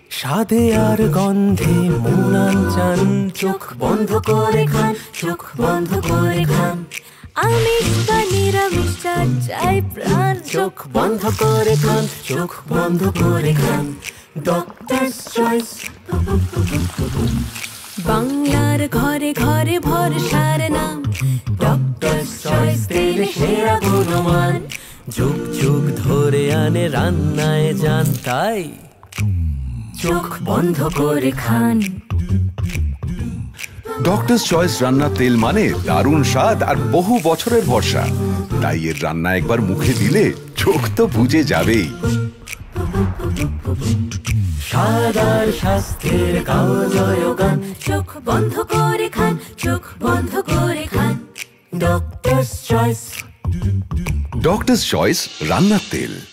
স্বাদে আর গন্ধে মন আনচান, চোখ বন্ধ করে খান, চোখ বন্ধ করে খান। আমিষ বা নিরামিষ যার চাই প্রাণ, চোখ বন্ধ করে খান, চোখ বন্ধ করে খান। Doctor's choice. বাংলার ঘরে ঘরে ভরসার নাম, ডক্টরস চয়েস তেলে সেরা গুণমান। যুগ যুগ ধরে আনে রান্নায় যান, তাই চোখ বন্ধ করে খান। ডক্টরস চয়েস রান্নার তেল মানে দারুণ স্বাদ আর বহু বছরের ভরসা। তাই এর রান্না একবার মুখে দিলে চোখ তো বুঝে যাবেই। স্বাদ আর স্বাস্থ্যের কামজয়গান, চোখ বন্ধ করে খান, চোখ বন্ধ করে খান। Doctor's Choice. ডক্টরস চয়েস রান্নার তেল।